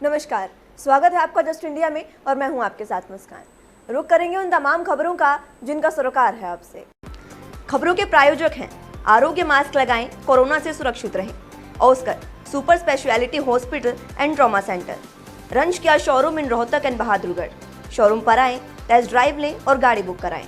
नमस्कार, स्वागत है आपका जस्ट इंडिया में और मैं हूं आपके साथ मुस्कान। रुक करेंगे उन तमाम खबरों का जिनका सरोकार है आपसे। खबरों के प्रायोजक हैं आरोग्य मास्क लगाएं, कोरोना से सुरक्षित रहें। Oscar super speciality hospital and trauma centre, रंज किया showroom in Rohtak and Bahadurgarh. Showroom पर आएं, टेस्ट ड्राइव लें और गाड़ी बुक कराएं।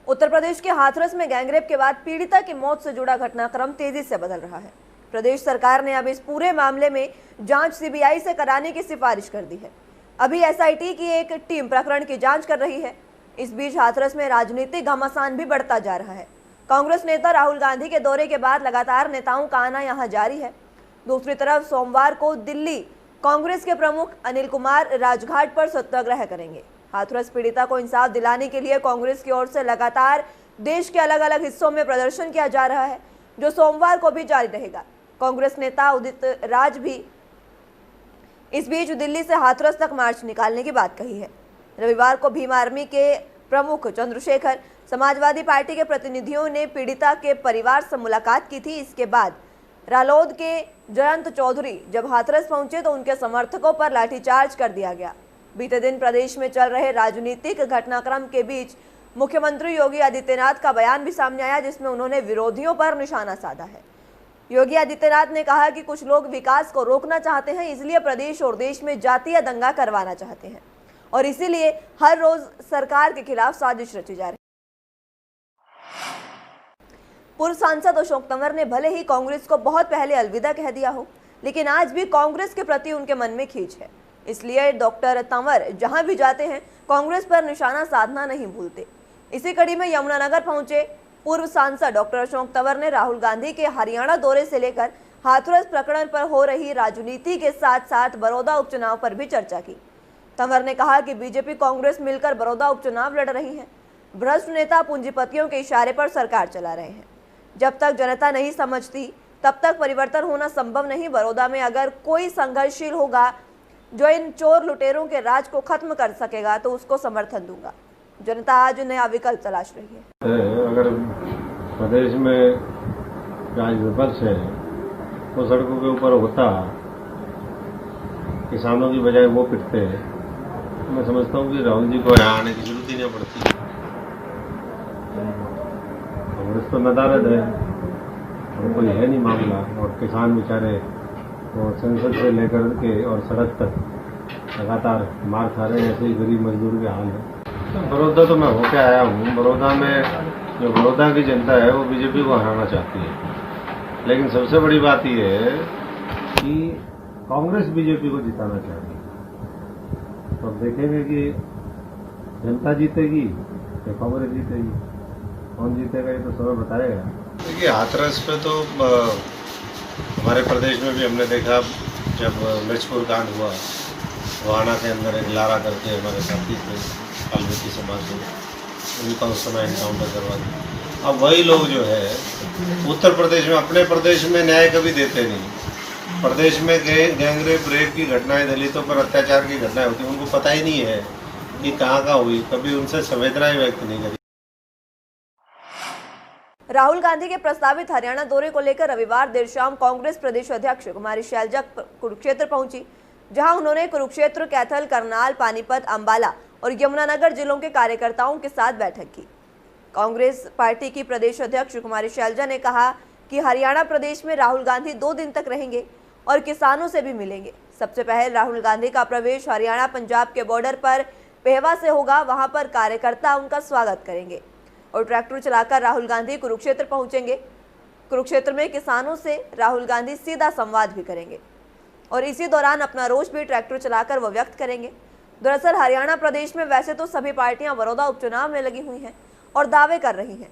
उत्तर प्रदेश के हाथरस में गैंगरेप के बाद पीड़िता की मौत से जुड़ा घटनाक्रम तेजी से बदल रहा है। प्रदेश सरकार ने अब इस पूरे मामले में जांच सीबीआई से कराने की सिफारिश कर दी है। अभी एसआईटी की एक टीम प्रकरण की जांच कर रही है। इस बीच हाथरस में राजनीतिक घमासान भी बढ़ता जा रहा है। कांग्रेस नेता राहुल गांधी के दौरे के बाद लगातार नेताओं का आना यहां जारी है। दूसरी तरफ सोमवार को दिल्ली कांग्रेस के प्रमुख अनिल कुमार राजघाट पर सत्याग्रह करेंगे। हाथरस पीड़िता को इंसाफ दिलाने के लिए कांग्रेस की ओर से लगातार देश के अलग अलग हिस्सों में प्रदर्शन किया जा रहा है, जो सोमवार को भी जारी रहेगा। कांग्रेस नेता उदित राज भी इस बीच दिल्ली से हाथरस तक मार्च निकालने की बात कही है। रविवार को भीम आर्मी के प्रमुख चंद्रशेखर, समाजवादी पार्टी के प्रतिनिधियों ने पीड़िता के परिवार से मुलाकात की थी। इसके बाद रालोद के जयंत चौधरी जब हाथरस पहुंचे तो उनके समर्थकों पर लाठीचार्ज कर दिया गया। बीते दिन प्रदेश में चल रहे राजनीतिक घटनाक्रम के बीच मुख्यमंत्री योगी आदित्यनाथ का बयान भी सामने आया, जिसमें उन्होंने विरोधियों पर निशाना साधा है। योगी आदित्यनाथ ने कहा कि कुछ लोग विकास को रोकना चाहते हैं, इसलिए प्रदेश और देश में जातीय दंगा करवाना चाहते हैं और इसीलिए हर रोज सरकार के खिलाफ साजिश रची जा रही है। पूर्व सांसद अशोक तंवर ने भले ही कांग्रेस को बहुत पहले अलविदा कह दिया हो, लेकिन आज भी कांग्रेस के प्रति उनके मन में खींच है। इसलिए डॉक्टर तंवर जहां भी जाते हैं कांग्रेस पर निशाना साधना नहीं भूलते। इसी कड़ी में यमुनानगर पहुंचे पूर्व सांसद डॉक्टर अशोक तंवर ने राहुल गांधी के हरियाणा दौरे से लेकर हाथरस प्रकरण पर हो रही राजनीति के साथ साथ बड़ौदा उपचुनाव पर भी चर्चा की। तंवर ने कहा कि बीजेपी कांग्रेस मिलकर बड़ौदा उपचुनाव लड़ रही है। भ्रष्ट नेता पूंजीपतियों के इशारे पर सरकार चला रहे हैं। जब तक जनता नहीं समझती तब तक परिवर्तन होना संभव नहीं। बड़ौदा में अगर कोई संघर्षशील होगा जो इन चोर लुटेरों के राज को खत्म कर सकेगा तो उसको समर्थन दूंगा। जनता आज नया विकल्प तलाश रही है। अगर प्रदेश में राज विपक्ष है तो सड़कों के ऊपर होता, किसानों की बजाय वो पिटते हैं, तो मैं समझता हूँ कि राहुल जी को यहाँ आने की जरूरत ही नहीं पड़ती। कांग्रेस तो नदारद है और कोई है नहीं मामला, और किसान बेचारे और संसद से लेकर के और सड़क तक लगातार मार खा रहे हैं। ऐसे ही गरीब मजदूर के हाल है। बड़ौदा तो मैं होके आया हूँ। बड़ौदा में जो बड़ौदा की जनता है वो बीजेपी को हराना चाहती है, लेकिन सबसे बड़ी बात यह है कि कांग्रेस बीजेपी को जिताना चाहती है। तो अब देखेंगे कि जनता जीतेगी या कांग्रेस जीतेगी, कौन जीतेगा ये तो समय बताएगा। देखिए, हाथरस पे तो हमारे प्रदेश में भी हमने देखा, जब मिर्चपुर कांड हुआ, रोहाना के अंदर एक लारा करके हमारे साथी थे वाल्मीकि समाज के, उनका उस समय एनकाउंटर करवा दिया। अब वही लोग जो है उत्तर प्रदेश में, अपने प्रदेश में न्याय कभी देते नहीं। प्रदेश में गैंगरेप, रेप की घटनाएं, दलितों पर अत्याचार की घटनाएं होती, उनको पता ही नहीं है कि कहाँ हुई, कभी उनसे संवेदनाएं व्यक्त नहीं करी। राहुल गांधी के प्रस्तावित हरियाणा दौरे को लेकर रविवार देर शाम कांग्रेस प्रदेश अध्यक्ष कुमारी शैलजा कुरुक्षेत्र पहुंची, जहां उन्होंने कुरुक्षेत्र, कैथल, करनाल, पानीपत, अंबाला और यमुनानगर जिलों के कार्यकर्ताओं के साथ बैठक की। कांग्रेस पार्टी की प्रदेश अध्यक्ष कुमारी शैलजा ने कहा कि हरियाणा प्रदेश में राहुल गांधी 2 दिन तक रहेंगे और किसानों से भी मिलेंगे। सबसे पहले राहुल गांधी का प्रवेश हरियाणा पंजाब के बॉर्डर पर पेहवा से होगा। वहां पर कार्यकर्ता उनका स्वागत करेंगे और ट्रैक्टर चलाकर राहुल गांधी कुरुक्षेत्र पहुंचेंगे। कुरुक्षेत्र में किसानों से राहुल गांधी सीधा संवाद भी करेंगे और इसी दौरान अपना रोष भी ट्रैक्टर चलाकर वो व्यक्त करेंगे। दरअसल हरियाणा प्रदेश में वैसे तो सभी पार्टियां बड़ौदा उपचुनाव में लगी हुई हैं और दावे कर रही हैं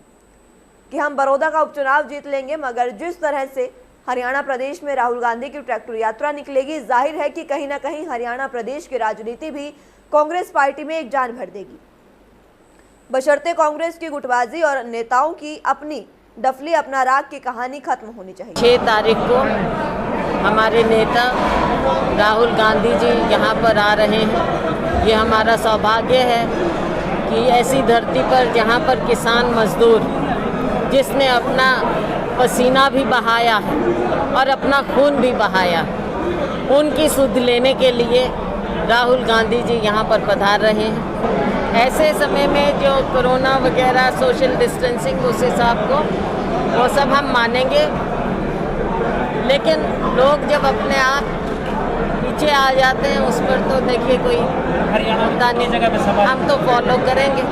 कि हम बड़ौदा का उपचुनाव जीत लेंगे, मगर जिस तरह से हरियाणा प्रदेश में राहुल गांधी की ट्रैक्टर यात्रा निकलेगी, जाहिर है कि कहीं ना कहीं हरियाणा प्रदेश की राजनीति भी कांग्रेस पार्टी में एक जान भर देगी। बशर्ते कांग्रेस की गुटबाजी और नेताओं की अपनी डफली अपना राग की कहानी खत्म होनी चाहिए। 6 तारीख को हमारे नेता राहुल गांधी जी यहाँ पर आ रहे हैं। ये हमारा सौभाग्य है कि ऐसी धरती पर जहाँ पर किसान मजदूर जिसने अपना पसीना भी बहाया है और अपना खून भी बहाया है। उनकी सुध लेने के लिए राहुल गांधी जी यहाँ पर पधार रहे हैं। ऐसे समय में जो कोरोना वगैरह, सोशल डिस्टेंसिंग, उस हिसाब को वो सब हम मानेंगे, लेकिन लोग जब अपने आप पीछे आ जाते हैं उस पर तो देखिए कोई मुद्दा नहीं, हम तो फॉलो करेंगे।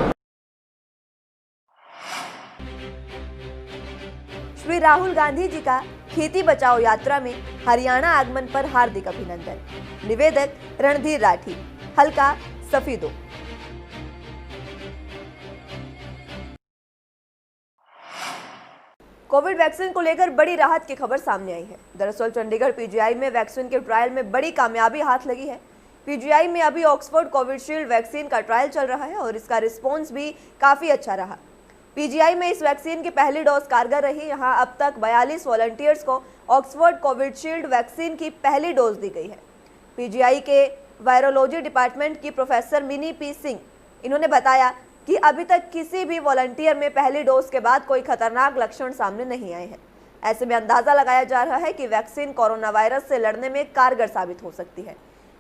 श्री राहुल गांधी जी का खेती बचाओ यात्रा में हरियाणा आगमन पर हार्दिक अभिनंदन। निवेदक रणधीर राठी, हल्का सफीदो। कोविड वैक्सीन को लेकर बड़ी राहत की खबर सामने आई है। दरअसल चंडीगढ़ पीजीआई में वैक्सीन के ट्रायल में बड़ी कामयाबी हाथ लगी है। पीजीआई में अभी ऑक्सफोर्ड कोविशील्ड वैक्सीन का ट्रायल चल रहा है और इसका रिस्पॉन्स भी काफी अच्छा रहा। पीजीआई में इस वैक्सीन की पहली डोज कारगर रही। यहां अब तक 42 वॉलंटियर्स को ऑक्सफोर्ड कोविशील्ड वैक्सीन की पहली डोज दी गई है। पीजीआई के वायरोलॉजी डिपार्टमेंट की प्रोफेसर मिनी पी सिंह, इन्होंने बताया कि अभी तक किसी भी वॉलंटियर में पहली डोज के बाद कोई खतरनाक लक्षण सामने नहीं आए हैं। ऐसे में अंदाजा लगाया जा रहा है कि वैक्सीन कोरोना वायरस से लड़ने में कारगर साबित हो सकती है,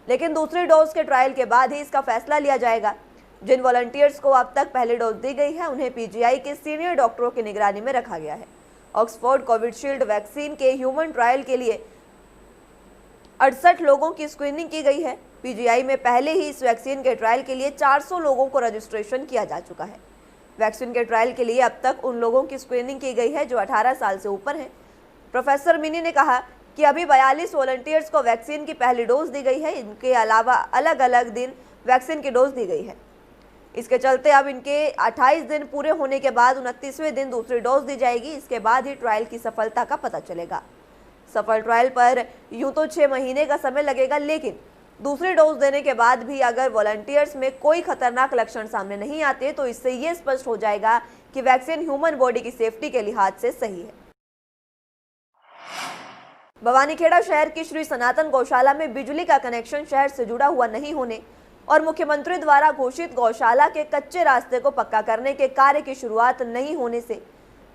लेकिन दूसरी डोज के ट्रायल के बाद ही इसका फैसला लिया जाएगा। जिन वॉलंटियर्स को अब तक पहली डोज दी गई है उन्हें पीजीआई के सीनियर डॉक्टरों की निगरानी में रखा गया है। ऑक्सफोर्ड कोविशील्ड वैक्सीन के ह्यूमन ट्रायल के लिए 68 लोगों की स्क्रीनिंग की गई है। पीजीआई में पहले ही इस वैक्सीन के ट्रायल के लिए 400 लोगों को रजिस्ट्रेशन किया जा चुका है। वैक्सीन के ट्रायल के लिए अब तक उन लोगों की स्क्रीनिंग की गई है जो 18 साल से ऊपर हैं। प्रोफेसर मिनी ने कहा कि अभी 42 वॉलंटियर्स को वैक्सीन की पहली डोज दी गई है। इनके अलावा अलग अलग दिन वैक्सीन की डोज दी गई है। इसके चलते अब इनके 28 दिन पूरे होने के बाद 29वें दिन दूसरी डोज दी जाएगी। इसके बाद ही ट्रायल की सफलता का पता चलेगा। सफल ट्रायल पर यूं तो 6 महीने का समय लगेगा, लेकिन दूसरी डोज देने के बाद भी अगर वॉलंटियर्स में कोई खतरनाक लक्षण सामने नहीं आते तो इससे ये स्पष्ट हो जाएगा कि वैक्सीन ह्यूमन बॉडी की सेफ्टी के लिहाज से सही है। भवानीखेड़ा शहर की श्री सनातन गौशाला में बिजली का कनेक्शन शहर से जुड़ा हुआ नहीं होने और मुख्यमंत्री द्वारा घोषित गौशाला के कच्चे रास्ते को पक्का करने के कार्य की शुरुआत नहीं होने से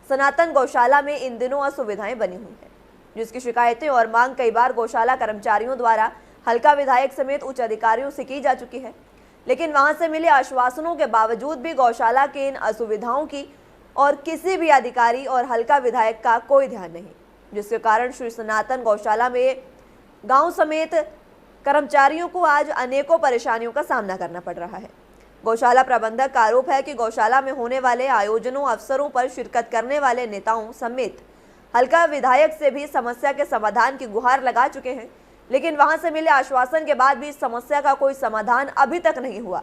सनातन गौशाला में इन दिनों असुविधाएं बनी हुई हैं, जिसकी शिकायतें और मांग कई बार गौशाला कर्मचारियों द्वारा हल्का विधायक समेत उच्च अधिकारियों से की जा चुकी है, लेकिन वहां से मिले आश्वासनों के बावजूद भी गौशाला के इन असुविधाओं की और किसी भी अधिकारी और हल्का विधायक का कोई ध्यान नहीं, जिसके कारण श्री सनातन गौशाला में गांव समेत कर्मचारियों को आज अनेकों परेशानियों का सामना करना पड़ रहा है। गौशाला प्रबंधक का आरोप है कि गौशाला में होने वाले आयोजनों, अवसरों पर शिरकत करने वाले नेताओं समेत हल्का विधायक से भी समस्या के समाधान की गुहार लगा चुके हैं, लेकिन वहां से मिले आश्वासन के बाद भी इस समस्या का कोई समाधान अभी तक नहीं हुआ।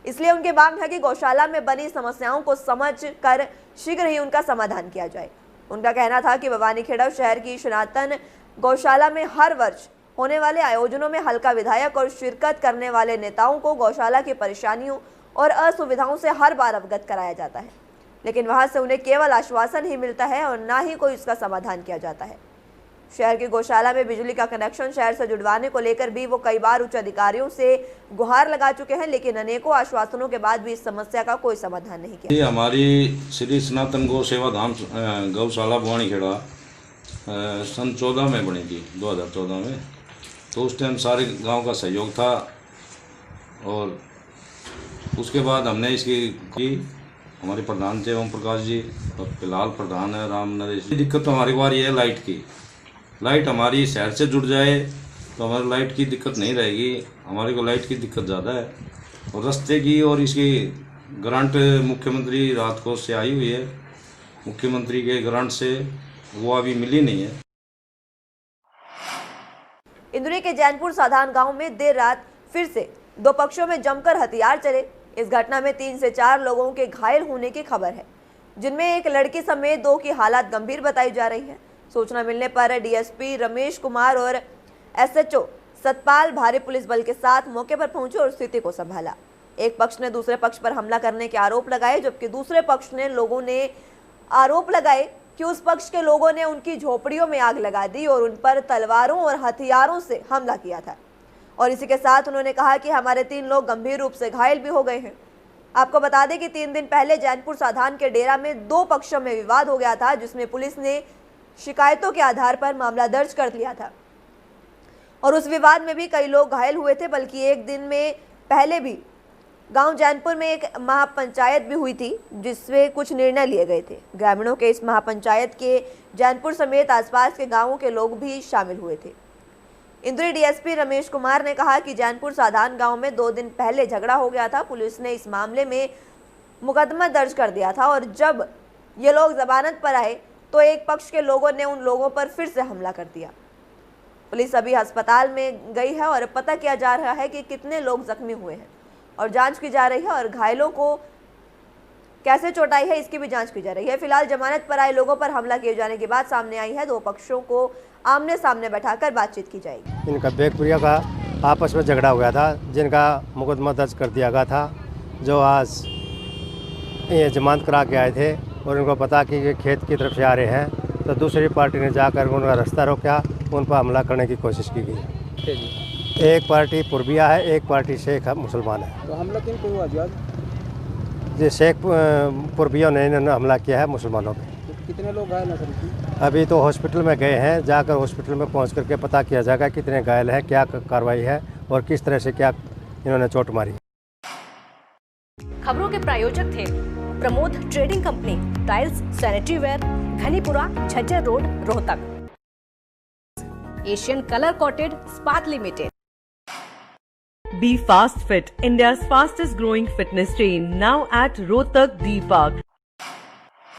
इसलिए उनकी मांग है कि गौशाला में बनी समस्याओं को समझ कर शीघ्र ही उनका समाधान किया जाए। उनका कहना था कि भवानीखेड़ा शहर की सनातन गौशाला में हर वर्ष होने वाले आयोजनों में हल्का विधायक और शिरकत करने वाले नेताओं को गौशाला की परेशानियों और असुविधाओं से हर बार अवगत कराया जाता है, लेकिन वहां से उन्हें केवल आश्वासन ही मिलता है और ना ही कोई इसका समाधान किया जाता है। शहर की गौशाला में बिजली का कनेक्शन शहर से जुड़वाने को लेकर भी वो कई बार उच्च अधिकारियों से गुहार लगा चुके हैं, लेकिन अनेकों आश्वासनों के बाद भी इस समस्या का कोई समाधान नहीं किया। ये हमारी श्री सनातन गौ सेवा धाम गौशाला भवानीखेड़ा सन 14 में बनी थी, 2014 में। तो उस टाइम सारे गांव का सहयोग था और उसके बाद हमने इसकी की हमारे प्रधान थे ओम प्रकाश जी, और फिलहाल प्रधान है राम नरेश जी। दिक्कत तो हमारी बार ये है लाइट की। लाइट हमारी शहर से जुड़ जाए तो हमारी लाइट की दिक्कत नहीं रहेगी, हमारे को लाइट की दिक्कत ज़्यादा है। और रास्ते की और इसकी ग्रांट मुख्यमंत्री राहत कोष से आई हुई है, मुख्यमंत्री के ग्रांट से वो अभी मिली नहीं है। इंदौर के जैनपुर साधान गांव में देर रात फिर से दो पक्षों में जमकर हथियार चले। इस घटना में 3 से 4 लोगों के घायल होने की खबर है, जिनमें एक लड़की समेत 2 की हालत गंभीर बताई जा रही है। सूचना मिलने पर डीएसपी रमेश कुमार और एसएचओ सतपाल भारी पुलिस बल के साथ मौके पर पहुंचे और स्थिति को संभाला। एक पक्ष ने दूसरे पक्ष पर हमला करने के आरोप लगाए, जबकि दूसरे पक्ष ने लोगों ने आरोप लगाए कि उस पक्ष के लोगों ने उनकी झोपड़ियों में आग लगा दी और उन पर तलवारों और हथियारों से हमला किया था। और इसी के साथ उन्होंने कहा कि हमारे 3 लोग गंभीर रूप से घायल भी हो गए हैं। आपको बता दें कि 3 दिन पहले जैनपुर साधान के डेरा में 2 पक्षों में विवाद हो गया था, जिसमें पुलिस ने शिकायतों के आधार पर मामला दर्ज कर लिया था और उस विवाद में भी कई लोग घायल हुए थे। बल्कि एक दिन में पहले भी गांव जैनपुर में एक महापंचायत भी हुई थी जिसमें कुछ निर्णय लिए गए थे। ग्रामीणों के इस महापंचायत के जैनपुर समेत आसपास के गांवों के लोग भी शामिल हुए थे। इंदौरी डीएसपी रमेश कुमार ने कहा कि जैनपुर साधान गांव में 2 दिन पहले झगड़ा हो गया था। पुलिस ने इस मामले में मुकदमा दर्ज कर दिया था और जब ये लोग जमानत पर आए तो एक पक्ष के लोगों ने उन लोगों पर फिर से हमला कर दिया। पुलिस अभी अस्पताल में गई है और पता किया जा रहा है कि कितने लोग जख्मी हुए हैं और जांच की जा रही है और घायलों को कैसे चोट आई है इसकी भी जांच की जा रही है। फिलहाल जमानत पर आए लोगों पर हमला किए जाने की बात सामने आई है। 2 पक्षों को आमने सामने बैठाकर बातचीत की जाएगी। इनका बेगपुरिया का आपस में झगड़ा हो गया था, जिनका मुकदमा दर्ज कर दिया गया था, जो आज ये जमानत करा के आए थे और उनको पता कि ये खेत की तरफ से आ रहे हैं तो दूसरी पार्टी ने जाकर उनका रास्ता रोका, उन पर हमला करने की कोशिश की गई। एक पार्टी पूर्विया है, एक पार्टी शेख मुसलमान है। तो हमला किन को हुआ जी आज? जो शेख पूर्विया ने इन्होंने हमला किया है मुसलमानों पे। तो कितने लोग घायल हैं सर? अभी तो हॉस्पिटल में गए हैं, जाकर हॉस्पिटल में पहुंच करके पता किया जाएगा कितने घायल हैं, क्या कार्रवाई है और किस तरह से क्या इन्होंने चोट मारी। खबरों के प्रायोजक थे Pramod trading company, tiles, sanitary ware, Ghanipura, Jhajjar road, Rohtak. Asian colour coated स्पात limited. Be Fast Fit, India's fastest growing fitness chain, now at Rohtak D Park.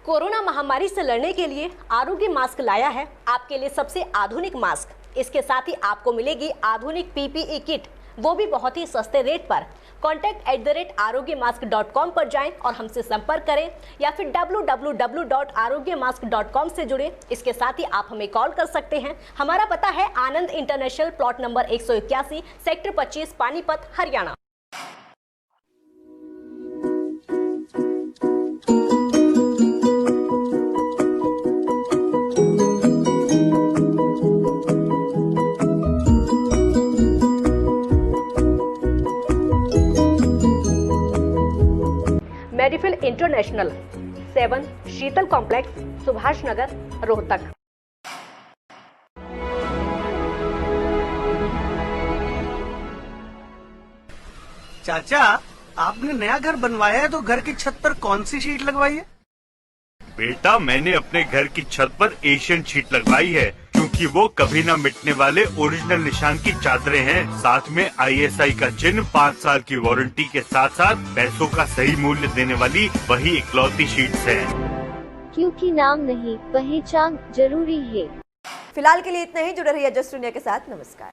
Corona महामारी से लड़ने के लिए आरोग्य मास्क लाया है आपके लिए सबसे आधुनिक मास्क। इसके साथ ही आपको मिलेगी आधुनिक पीपीई किट, वो भी बहुत ही सस्ते रेट पर। contact@arogyamask.com पर जाएं और हमसे संपर्क करें या फिर www.arogyamask.com से जुड़ें। इसके साथ ही आप हमें कॉल कर सकते हैं। हमारा पता है Anand international, plot number 181, sector 25, Panipat, Haryana. Medifil international, 7 Sheetal complex, Subhash Nagar, Rohtak. चाचा, आपने नया घर बनवाया है तो घर की छत पर कौन सी शीट लगवाई है? बेटा, मैंने अपने घर की छत पर एशियन शीट लगवाई है क्योंकि वो कभी न मिटने वाले ओरिजिनल निशान की चादरें हैं। साथ में ISI का चिन्ह, 5 साल की वारंटी के साथ साथ पैसों का सही मूल्य देने वाली वही इकलौती शीट्स हैं। क्योंकि नाम नहीं, पहचान जरूरी है। फिलहाल के लिए इतना ही। जुड़े रहिए जस्ट इंडिया के साथ। नमस्कार।